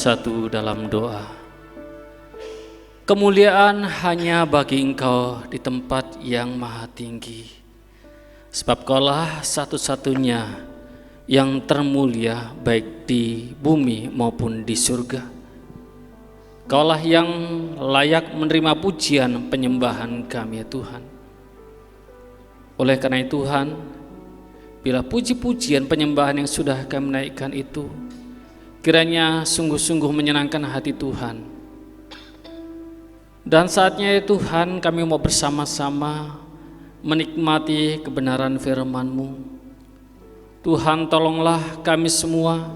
Satu dalam doa. Kemuliaan hanya bagi Engkau di tempat yang maha tinggi, sebab Kaulah satu-satunya yang termulia baik di bumi maupun di surga. Kaulah yang layak menerima pujian penyembahan kami ya Tuhan. Oleh karena itu Tuhan, bila puji-pujian penyembahan yang sudah kami naikkan itu kiranya sungguh-sungguh menyenangkan hati Tuhan. Dan saatnya ya Tuhan, kami mau bersama-sama menikmati kebenaran firman-Mu. Tuhan, tolonglah kami semua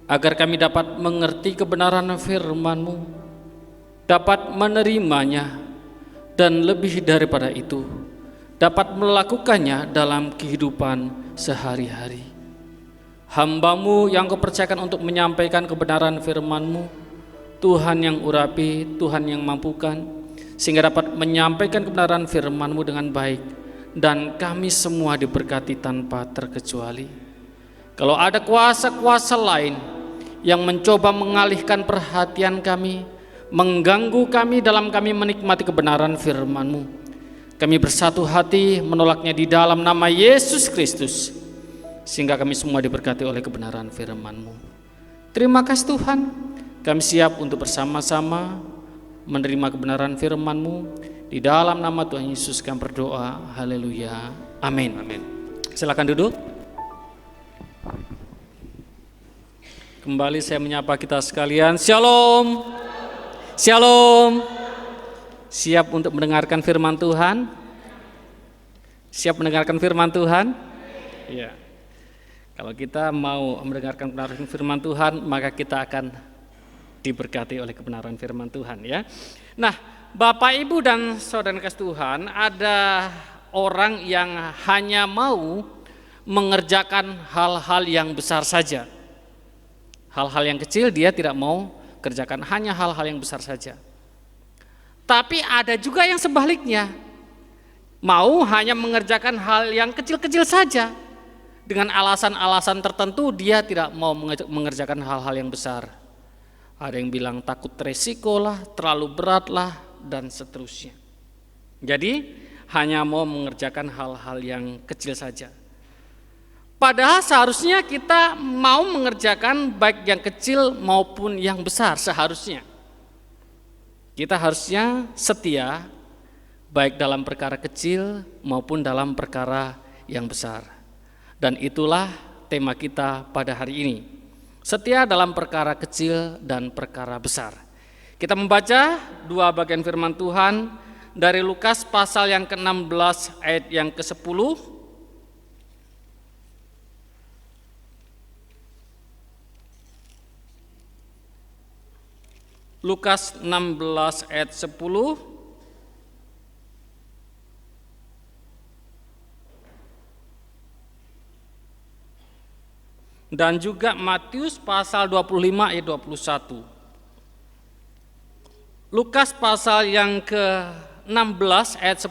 agar kami dapat mengerti kebenaran firman-Mu, dapat menerimanya, dan lebih daripada itu dapat melakukannya dalam kehidupan sehari-hari. Hamba-Mu yang Kau percayakan untuk menyampaikan kebenaran firman-Mu, Tuhan yang urapi, Tuhan yang mampukan, sehingga dapat menyampaikan kebenaran firman-Mu dengan baik, dan kami semua diberkati tanpa terkecuali. Kalau ada kuasa-kuasa lain yang mencoba mengalihkan perhatian kami, mengganggu kami dalam kami menikmati kebenaran firman-Mu, kami bersatu hati menolaknya di dalam nama Yesus Kristus, sehingga kami semua diberkati oleh kebenaran firman-Mu. Terima kasih Tuhan, kami siap untuk bersama-sama menerima kebenaran firman-Mu. Di dalam nama Tuhan Yesus kami berdoa, haleluya, amin. Amin. Silakan duduk. Kembali saya menyapa kita sekalian, shalom. Shalom. Siap untuk mendengarkan firman Tuhan? Siap mendengarkan firman Tuhan? Iya. Kalau kita mau mendengarkan kebenaran firman Tuhan, maka kita akan diberkati oleh kebenaran firman Tuhan ya. Nah, Bapak Ibu dan Saudara kasih Tuhan, ada orang yang hanya mau mengerjakan hal-hal yang besar saja. Hal-hal yang kecil dia tidak mau kerjakan, hanya hal-hal yang besar saja. Tapi ada juga yang sebaliknya, mau hanya mengerjakan hal yang kecil-kecil saja. Dengan alasan-alasan tertentu dia tidak mau mengerjakan hal-hal yang besar. Ada yang bilang takut resiko lah, terlalu berat lah, dan seterusnya. Jadi hanya mau mengerjakan hal-hal yang kecil saja. Padahal seharusnya kita mau mengerjakan baik yang kecil maupun yang besar seharusnya. Kita harusnya setia baik dalam perkara kecil maupun dalam perkara yang besar. Dan itulah tema kita pada hari ini. Setia dalam perkara kecil dan perkara besar. Kita membaca dua bagian firman Tuhan dari Lukas pasal yang ke-16 ayat yang ke-10. Lukas 16 ayat 10. Dan juga Matius pasal 25 ayat 21. Lukas pasal yang ke-16 ayat 10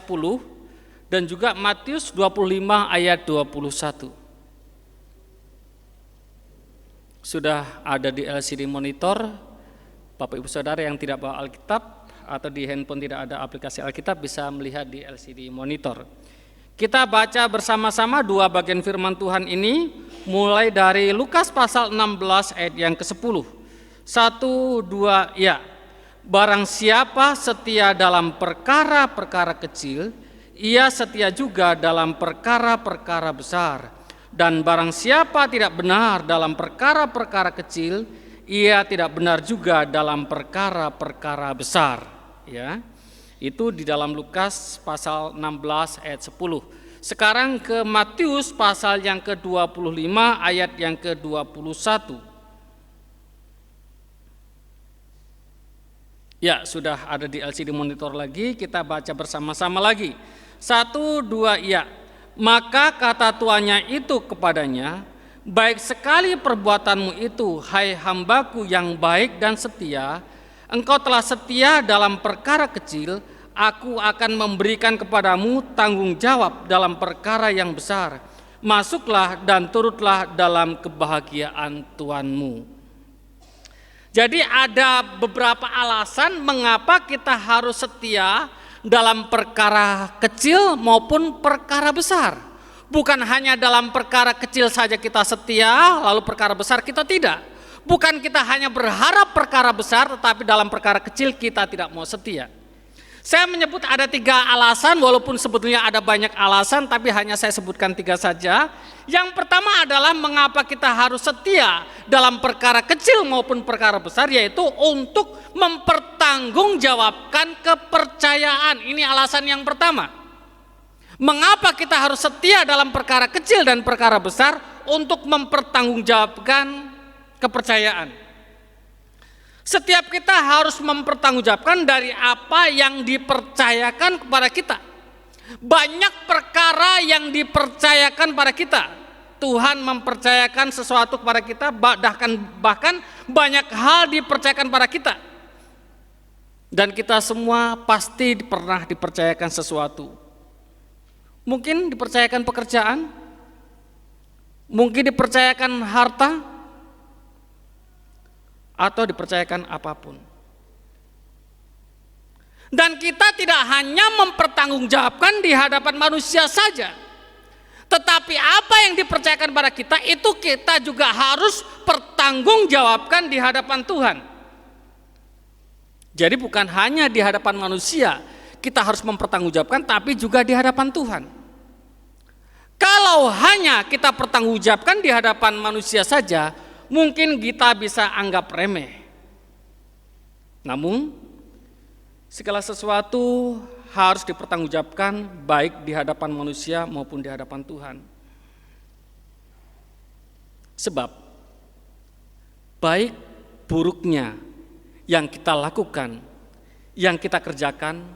dan juga Matius 25 ayat 21. Sudah ada di LCD monitor. Bapak Ibu Saudara yang tidak bawa Alkitab atau di handphone tidak ada aplikasi Alkitab bisa melihat di LCD monitor. Kita baca bersama-sama dua bagian firman Tuhan ini mulai dari Lukas pasal 16 ayat yang ke-10. 1, 2, ya. Barang siapa setia dalam perkara-perkara kecil, ia setia juga dalam perkara-perkara besar. Dan barang siapa tidak benar dalam perkara-perkara kecil, ia tidak benar juga dalam perkara-perkara besar. Ya. Itu di dalam Lukas pasal 16 ayat 10. Sekarang ke Matius pasal yang ke-25 ayat yang ke-21. Ya, sudah ada di LCD monitor lagi, kita baca bersama-sama lagi. 1, 2, ya. Maka kata tuannya itu kepadanya, baik sekali perbuatanmu itu, hai hambaku yang baik dan setia. Engkau telah setia dalam perkara kecil, aku akan memberikan kepadamu tanggung jawab dalam perkara yang besar. Masuklah dan turutlah dalam kebahagiaan Tuanmu. Jadi ada beberapa alasan mengapa kita harus setia dalam perkara kecil maupun perkara besar. Bukan hanya dalam perkara kecil saja kita setia, lalu perkara besar kita tidak. Bukan kita hanya berharap perkara besar, tetapi dalam perkara kecil kita tidak mau setia. Saya menyebut ada 3 alasan, walaupun sebetulnya ada banyak alasan, tapi hanya saya sebutkan 3 saja. Yang pertama adalah mengapa kita harus setia dalam perkara kecil maupun perkara besar, yaitu untuk mempertanggungjawabkan kepercayaan. Ini alasan yang pertama. Mengapa kita harus setia dalam perkara kecil dan perkara besar? Untuk mempertanggungjawabkan kepercayaan. Setiap kita harus mempertanggungjawabkan dari apa yang dipercayakan kepada kita. Banyak perkara yang dipercayakan pada kita. Tuhan mempercayakan sesuatu kepada kita, bahkan banyak hal dipercayakan pada kita. Dan kita semua pasti pernah dipercayakan sesuatu. Mungkin dipercayakan pekerjaan, mungkin dipercayakan harta, atau dipercayakan apapun. Dan kita tidak hanya mempertanggungjawabkan di hadapan manusia saja, tetapi apa yang dipercayakan pada kita itu kita juga harus pertanggungjawabkan di hadapan Tuhan. Jadi bukan hanya di hadapan manusia kita harus mempertanggungjawabkan, tapi juga di hadapan Tuhan. Kalau hanya kita pertanggungjawabkan di hadapan manusia saja, mungkin kita bisa anggap remeh. Namun, segala sesuatu harus dipertanggungjawabkan baik di hadapan manusia maupun di hadapan Tuhan. Sebab, baik buruknya yang kita lakukan, yang kita kerjakan,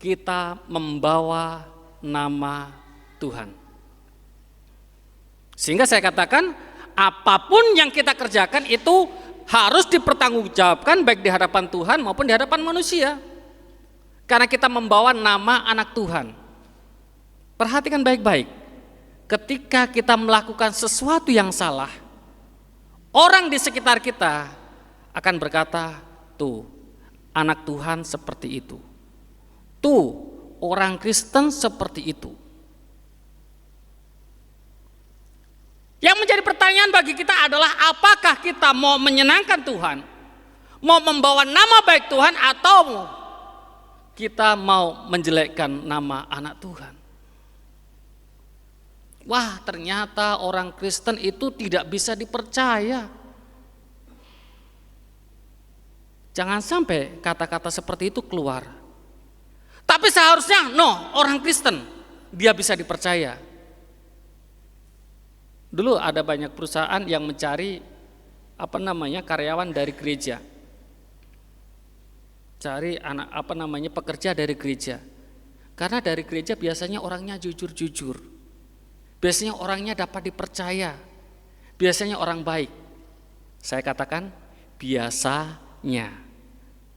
kita membawa nama Tuhan. Sehingga saya katakan, apapun yang kita kerjakan itu harus dipertanggungjawabkan baik di hadapan Tuhan maupun di hadapan manusia. Karena kita membawa nama anak Tuhan. Perhatikan baik-baik. Ketika kita melakukan sesuatu yang salah, orang di sekitar kita akan berkata, tuh anak Tuhan seperti itu. Tuh orang Kristen seperti itu. Yang menjadi pertanyaan bagi kita adalah apakah kita mau menyenangkan Tuhan, mau membawa nama baik Tuhan, atau kita mau menjelekkan nama anak Tuhan. Wah, ternyata orang Kristen itu tidak bisa dipercaya. Jangan sampai kata-kata seperti itu keluar. Tapi seharusnya orang Kristen dia bisa dipercaya. Dulu ada banyak perusahaan yang mencari karyawan dari gereja. Cari pekerja dari gereja. Karena dari gereja biasanya orangnya jujur-jujur. Biasanya orangnya dapat dipercaya. Biasanya orang baik. Saya katakan biasanya.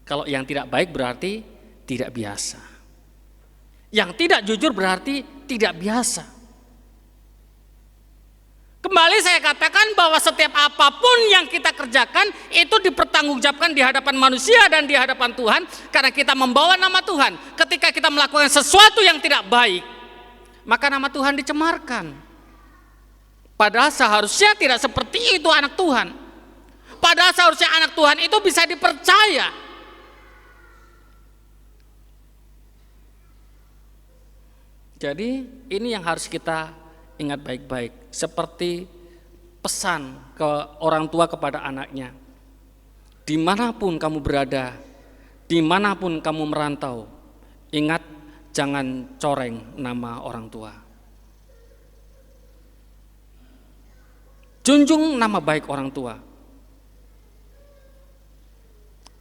Kalau yang tidak baik berarti tidak biasa. Yang tidak jujur berarti tidak biasa. Kembali saya katakan bahwa setiap apapun yang kita kerjakan itu dipertanggungjawabkan di hadapan manusia dan di hadapan Tuhan, karena kita membawa nama Tuhan. Ketika kita melakukan sesuatu yang tidak baik, maka nama Tuhan dicemarkan. Padahal seharusnya tidak seperti itu anak Tuhan. Padahal seharusnya anak Tuhan itu bisa dipercaya. Jadi ini yang harus kita ingat baik-baik, seperti pesan ke orang tua kepada anaknya. Dimanapun kamu berada, dimanapun kamu merantau, ingat jangan coreng nama orang tua. Junjung nama baik orang tua.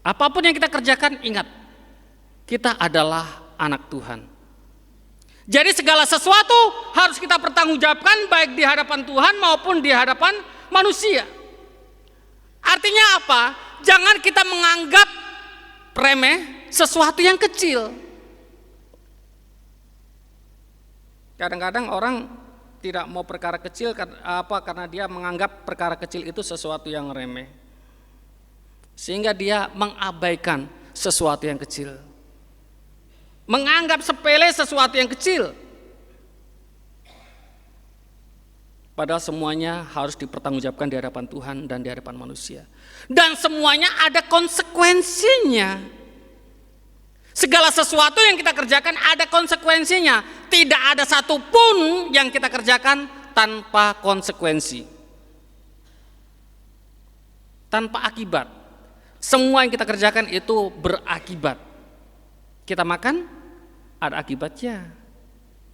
Apapun yang kita kerjakan, ingat, kita adalah anak Tuhan. Jadi segala sesuatu harus kita pertanggungjawabkan baik di hadapan Tuhan maupun di hadapan manusia. Artinya apa? Jangan kita menganggap remeh sesuatu yang kecil. Kadang-kadang orang tidak mau perkara kecil karena dia menganggap perkara kecil itu sesuatu yang remeh. Sehingga dia mengabaikan sesuatu yang kecil. Menganggap sepele sesuatu yang kecil. Padahal semuanya harus dipertanggungjawabkan di hadapan Tuhan dan di hadapan manusia. Dan semuanya ada konsekuensinya. Segala sesuatu yang kita kerjakan ada konsekuensinya. Tidak ada satupun yang kita kerjakan tanpa konsekuensi. Tanpa akibat. Semua yang kita kerjakan itu berakibat. Kita makan, ada akibatnya.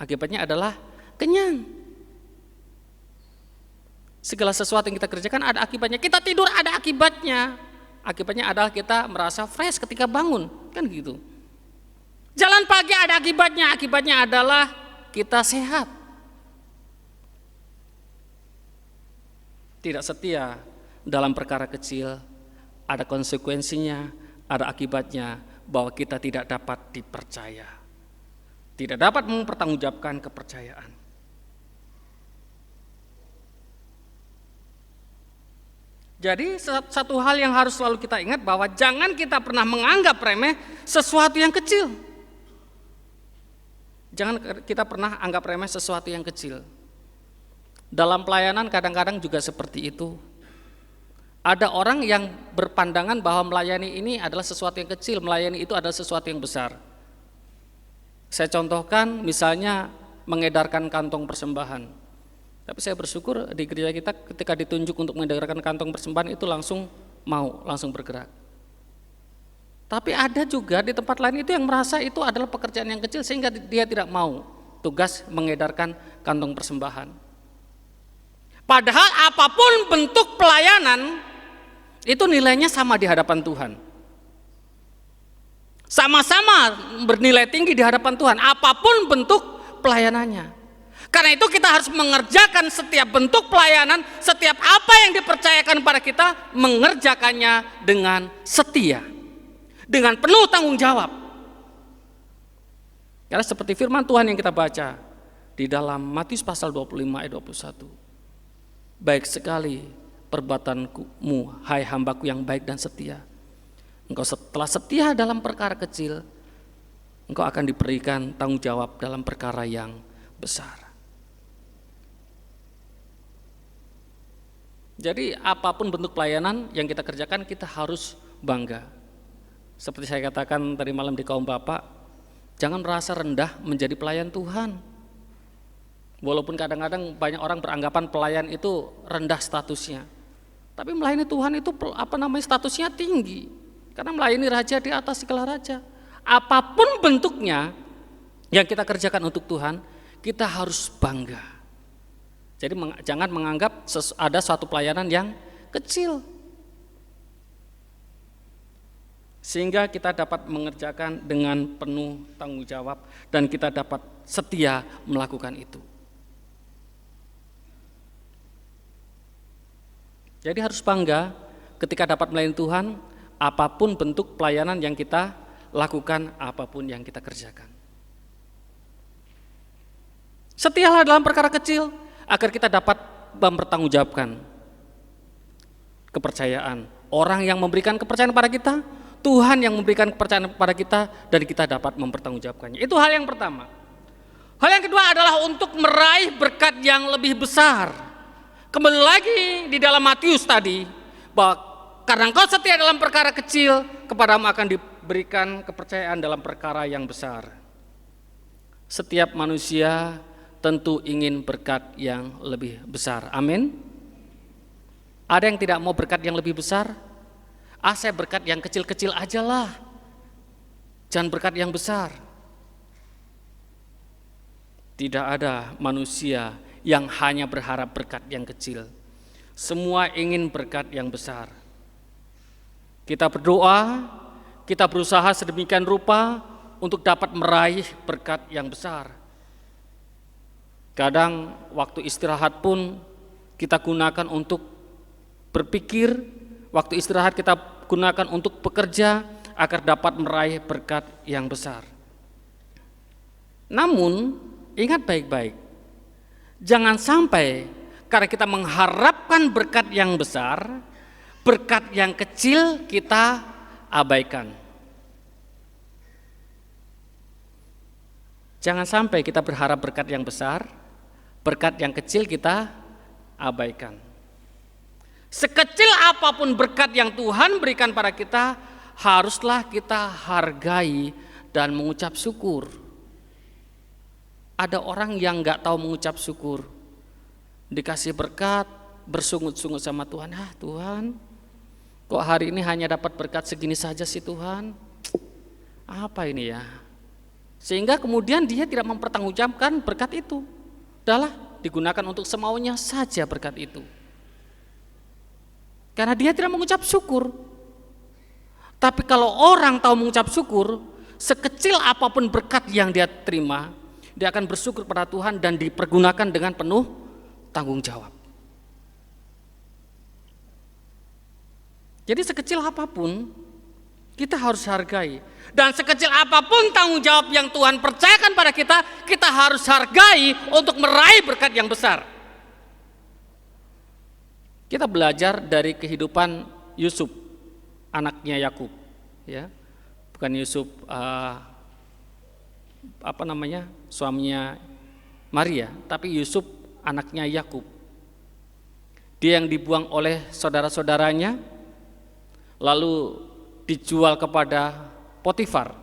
Akibatnya adalah kenyang. Segala sesuatu yang kita kerjakan ada akibatnya. Kita tidur ada akibatnya. Akibatnya adalah kita merasa fresh ketika bangun, kan gitu. Jalan pagi ada akibatnya. Akibatnya adalah kita sehat. Tidak setia dalam perkara kecil, ada konsekuensinya, ada akibatnya, bahwa kita tidak dapat dipercaya. Tidak dapat mempertanggungjawabkan kepercayaan. Jadi satu hal yang harus selalu kita ingat bahwa jangan kita pernah menganggap remeh sesuatu yang kecil. Jangan kita pernah anggap remeh sesuatu yang kecil. Dalam pelayanan kadang-kadang juga seperti itu. Ada orang yang berpandangan bahwa melayani ini adalah sesuatu yang kecil, melayani itu adalah sesuatu yang besar. Saya contohkan misalnya mengedarkan kantong persembahan. Tapi saya bersyukur di gereja kita ketika ditunjuk untuk mengedarkan kantong persembahan itu langsung mau, langsung bergerak. Tapi ada juga di tempat lain itu yang merasa itu adalah pekerjaan yang kecil sehingga dia tidak mau tugas mengedarkan kantong persembahan. Padahal apapun bentuk pelayanan itu nilainya sama di hadapan Tuhan. Sama-sama bernilai tinggi di hadapan Tuhan, apapun bentuk pelayanannya. Karena itu kita harus mengerjakan setiap bentuk pelayanan, setiap apa yang dipercayakan pada kita, mengerjakannya dengan setia, dengan penuh tanggung jawab. Karena seperti firman Tuhan yang kita baca di dalam Matius pasal 25 ayat 21. Baik sekali perbuatanmu, hai hambaku yang baik dan setia. Engkau setelah setia dalam perkara kecil, engkau akan diberikan tanggung jawab dalam perkara yang besar. Jadi apapun bentuk pelayanan yang kita kerjakan kita harus bangga. Seperti saya katakan tadi malam di kaum bapak, jangan merasa rendah menjadi pelayan Tuhan. Walaupun kadang-kadang banyak orang beranggapan pelayan itu rendah statusnya. Tapi melayani Tuhan itu statusnya tinggi. Karena melayani raja di atas segala raja. Apapun bentuknya yang kita kerjakan untuk Tuhan, kita harus bangga. Jadi jangan menganggap ada suatu pelayanan yang kecil. Sehingga kita dapat mengerjakan dengan penuh tanggung jawab dan kita dapat setia melakukan itu. Jadi harus bangga ketika dapat melayani Tuhan, apapun bentuk pelayanan yang kita lakukan, apapun yang kita kerjakan. Setialah dalam perkara kecil, agar kita dapat mempertanggungjawabkan kepercayaan. Orang yang memberikan kepercayaan pada kita, Tuhan yang memberikan kepercayaan pada kita, dan kita dapat mempertanggungjawabkannya. Itu hal yang pertama. Hal yang kedua adalah untuk meraih berkat yang lebih besar. Kembali lagi di dalam Matius tadi, bahwa karena engkau setia dalam perkara kecil, kepadamu akan diberikan kepercayaan dalam perkara yang besar. Setiap manusia tentu ingin berkat yang lebih besar. Amin. Ada yang tidak mau berkat yang lebih besar? Saya berkat yang kecil-kecil aja lah. Jangan berkat yang besar. Tidak ada manusia yang hanya berharap berkat yang kecil. Semua ingin berkat yang besar. Kita berdoa, kita berusaha sedemikian rupa untuk dapat meraih berkat yang besar. Kadang waktu istirahat pun kita gunakan untuk berpikir, waktu istirahat kita gunakan untuk bekerja agar dapat meraih berkat yang besar. Namun ingat baik-baik, jangan sampai karena kita mengharapkan berkat yang besar, berkat yang kecil kita abaikan. Jangan sampai kita berharap berkat yang besar, berkat yang kecil kita abaikan. Sekecil apapun berkat yang Tuhan berikan pada kita, haruslah kita hargai dan mengucap syukur. Ada orang yang gak tahu mengucap syukur, dikasih berkat, bersungut-sungut sama Tuhan. Tuhan, kok hari ini hanya dapat berkat segini saja sih Tuhan? Apa ini ya? Sehingga kemudian dia tidak mempertanggungjawabkan berkat itu. Udahlah, digunakan untuk semaunya saja berkat itu. Karena dia tidak mengucap syukur. Tapi kalau orang tahu mengucap syukur, sekecil apapun berkat yang dia terima, dia akan bersyukur pada Tuhan dan dipergunakan dengan penuh tanggung jawab. Jadi sekecil apapun kita harus hargai. Dan sekecil apapun tanggung jawab yang Tuhan percayakan pada kita, kita harus hargai untuk meraih berkat yang besar. Kita belajar dari kehidupan Yusuf, anaknya Yakub, ya, bukan Yusuf suaminya Maria, tapi Yusuf anaknya Yakub. Dia yang dibuang oleh saudara-saudaranya, lalu dijual kepada Potifar.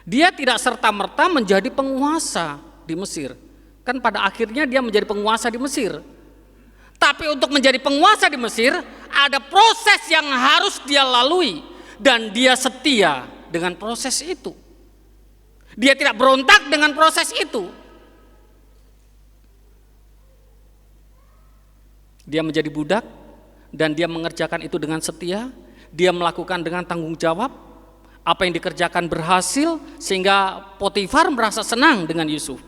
Dia tidak serta-merta menjadi penguasa di Mesir. Kan pada akhirnya dia menjadi penguasa di Mesir. Tapi untuk menjadi penguasa di Mesir, ada proses yang harus dia lalui. Dan dia setia dengan proses itu. Dia tidak berontak dengan proses itu. Dia menjadi budak dan dia mengerjakan itu dengan setia. Dia melakukan dengan tanggung jawab. Apa yang dikerjakan berhasil sehingga Potifar merasa senang dengan Yusuf.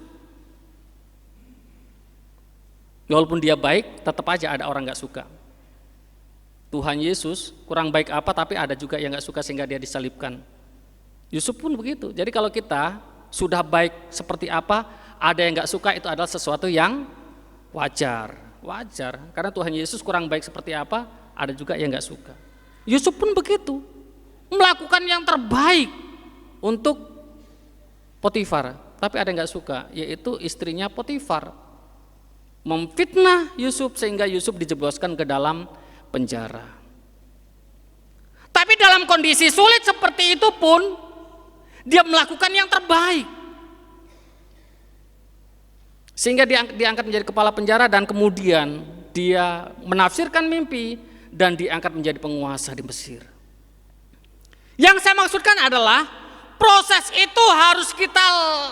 Walaupun dia baik, tetap aja ada orang gak suka. Tuhan Yesus kurang baik apa, tapi ada juga yang gak suka sehingga dia disalibkan. Yusuf pun begitu. Jadi kalau kita sudah baik seperti apa, ada yang gak suka, itu adalah sesuatu yang wajar. Karena Tuhan Yesus kurang baik seperti apa, ada juga yang gak suka. Yusuf pun begitu, melakukan yang terbaik untuk Potifar, tapi ada yang gak suka, yaitu istrinya Potifar memfitnah Yusuf sehingga Yusuf dijebloskan ke dalam penjara. Tapi dalam kondisi sulit seperti itu pun dia melakukan yang terbaik sehingga diangkat menjadi kepala penjara dan kemudian dia menafsirkan mimpi dan diangkat menjadi penguasa di Mesir. Yang saya maksudkan adalah proses itu harus kita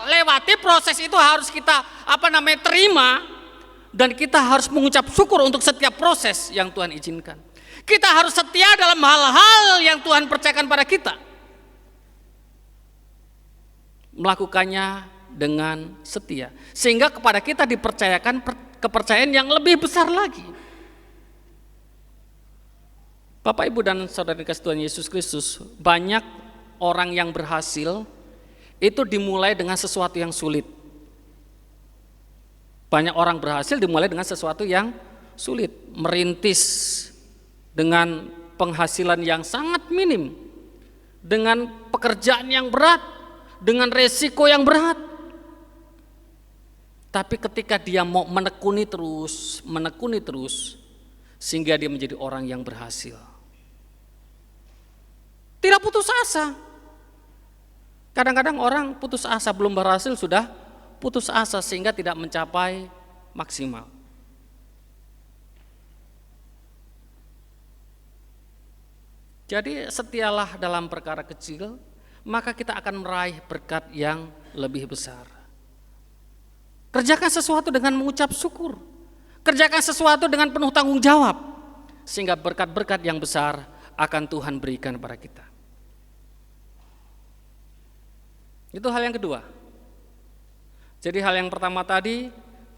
lewati, proses itu harus kita terima, dan kita harus mengucap syukur untuk setiap proses yang Tuhan izinkan. Kita harus setia dalam hal-hal yang Tuhan percayakan pada kita. Melakukannya dengan setia, sehingga kepada kita dipercayakan kepercayaan yang lebih besar lagi. Bapak, Ibu, dan saudara dikasih Tuhan Yesus Kristus, banyak orang yang berhasil itu dimulai dengan sesuatu yang sulit. Banyak orang berhasil dimulai dengan sesuatu yang sulit. Merintis dengan penghasilan yang sangat minim, dengan pekerjaan yang berat, dengan resiko yang berat. Tapi ketika dia mau menekuni terus, sehingga dia menjadi orang yang berhasil. Tidak putus asa. Kadang-kadang orang putus asa, belum berhasil sudah putus asa sehingga tidak mencapai maksimal. Jadi setialah dalam perkara kecil, maka kita akan meraih berkat yang lebih besar. Kerjakan sesuatu dengan mengucap syukur. Kerjakan sesuatu dengan penuh tanggung jawab, sehingga berkat-berkat yang besar akan Tuhan berikan kepada kita. Itu hal yang kedua. Jadi hal yang pertama tadi,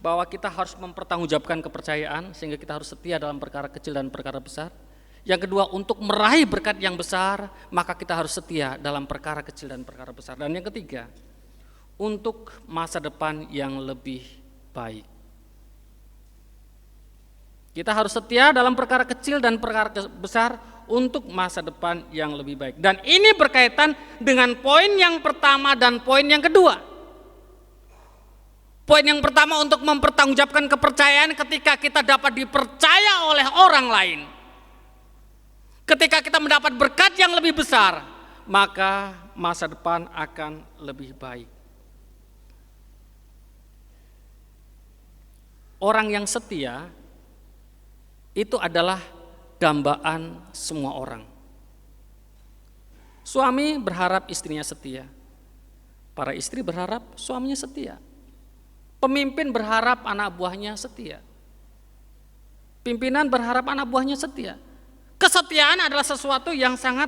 bahwa kita harus mempertanggungjawabkan kepercayaan, sehingga kita harus setia dalam perkara kecil dan perkara besar. Yang kedua, untuk meraih berkat yang besar, maka kita harus setia dalam perkara kecil dan perkara besar. Dan yang ketiga, untuk masa depan yang lebih baik. Kita harus setia dalam perkara kecil dan perkara besar untuk masa depan yang lebih baik. Dan ini berkaitan dengan poin yang pertama dan poin yang kedua. Poin yang pertama untuk mempertanggungjawabkan kepercayaan ketika kita dapat dipercaya oleh orang lain. Ketika kita mendapat berkat yang lebih besar, maka masa depan akan lebih baik. Orang yang setia itu adalah dambaan semua orang. Suami berharap istrinya setia. Para istri berharap suaminya setia. Pemimpin berharap anak buahnya setia. Pimpinan berharap anak buahnya setia. Kesetiaan adalah sesuatu yang sangat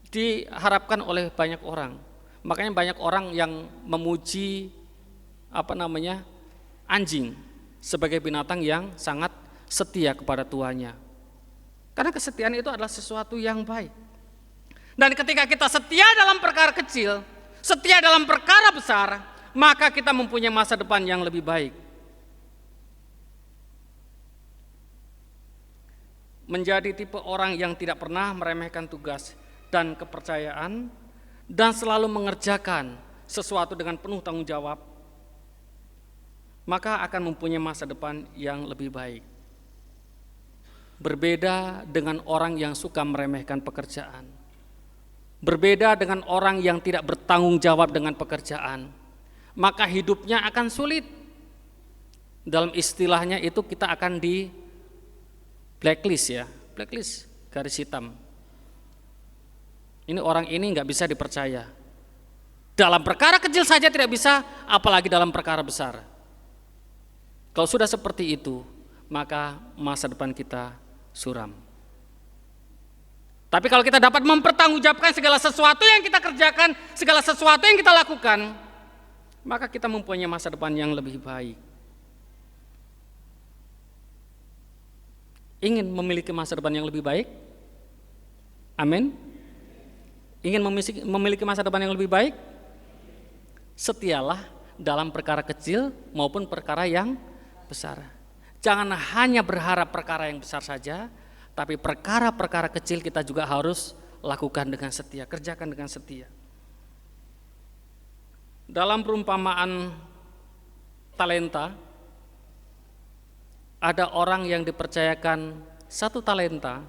diharapkan oleh banyak orang. Makanya banyak orang yang memuji anjing sebagai binatang yang sangat setia kepada tuannya. Karena kesetiaan itu adalah sesuatu yang baik. Dan ketika kita setia dalam perkara kecil, setia dalam perkara besar, maka kita mempunyai masa depan yang lebih baik. Menjadi tipe orang yang tidak pernah meremehkan tugas dan kepercayaan dan selalu mengerjakan sesuatu dengan penuh tanggung jawab, maka akan mempunyai masa depan yang lebih baik. Berbeda dengan orang yang suka meremehkan pekerjaan. Berbeda dengan orang yang tidak bertanggung jawab dengan pekerjaan. Maka hidupnya akan sulit. Dalam istilahnya itu kita akan di blacklist ya. Blacklist, garis hitam. Ini orang ini nggak bisa dipercaya. Dalam perkara kecil saja tidak bisa, apalagi dalam perkara besar. Kalau sudah seperti itu, maka masa depan kita suram. Tapi kalau kita dapat mempertanggungjawabkan segala sesuatu yang kita kerjakan, segala sesuatu yang kita lakukan, maka kita mempunyai masa depan yang lebih baik. Ingin memiliki masa depan yang lebih baik? Amin. Ingin memiliki masa depan yang lebih baik? Setialah dalam perkara kecil maupun perkara yang besar. Jangan hanya berharap perkara yang besar saja, tapi perkara-perkara kecil kita juga harus lakukan dengan setia, kerjakan dengan setia. Dalam perumpamaan talenta, ada orang yang dipercayakan 1 talenta,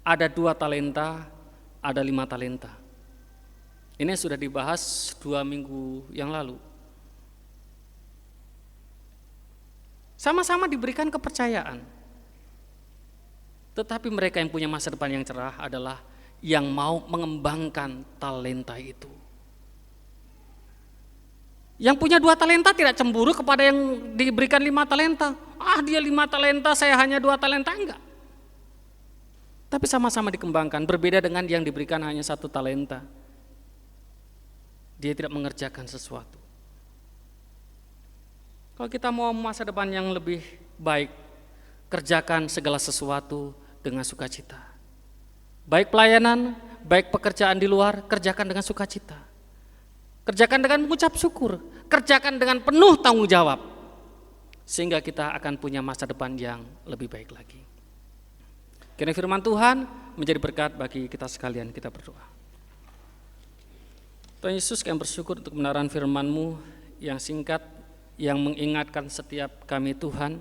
ada 2 talenta, ada 5 talenta. Ini sudah dibahas 2 minggu yang lalu. Sama-sama diberikan kepercayaan. Tetapi mereka yang punya masa depan yang cerah adalah yang mau mengembangkan talenta itu. Yang punya 2 talenta tidak cemburu kepada yang diberikan 5 talenta. Dia 5 talenta, saya hanya 2 talenta, enggak. Tapi sama-sama dikembangkan, berbeda dengan yang diberikan hanya 1 talenta. Dia tidak mengerjakan sesuatu. Kalau kita mau masa depan yang lebih baik, kerjakan segala sesuatu dengan sukacita. Baik pelayanan, baik pekerjaan di luar, kerjakan dengan sukacita. Kerjakan dengan mengucap syukur, kerjakan dengan penuh tanggung jawab, sehingga kita akan punya masa depan yang lebih baik lagi. Kiranya firman Tuhan menjadi berkat bagi kita sekalian. Kita berdoa. Tuhan Yesus, kami bersyukur untuk kebenaran firman-Mu yang singkat, yang mengingatkan setiap kami Tuhan,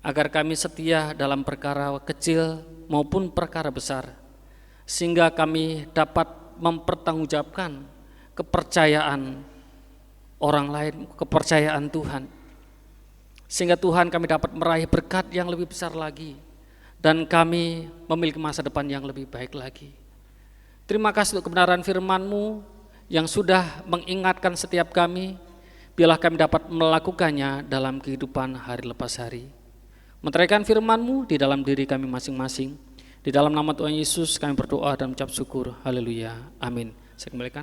agar kami setia dalam perkara kecil maupun perkara besar, sehingga kami dapat mempertanggungjawabkan kepercayaan orang lain, kepercayaan Tuhan, sehingga Tuhan kami dapat meraih berkat yang lebih besar lagi, dan kami memiliki masa depan yang lebih baik lagi. Terima kasih untuk kebenaran firman-Mu yang sudah mengingatkan setiap kami, biarlah kami dapat melakukannya dalam kehidupan hari lepas hari. Meteraikan firman-Mu di dalam diri kami masing-masing. Di dalam nama Tuhan Yesus kami berdoa dan mengucap syukur. Haleluya. Amin. Saya kembalikan.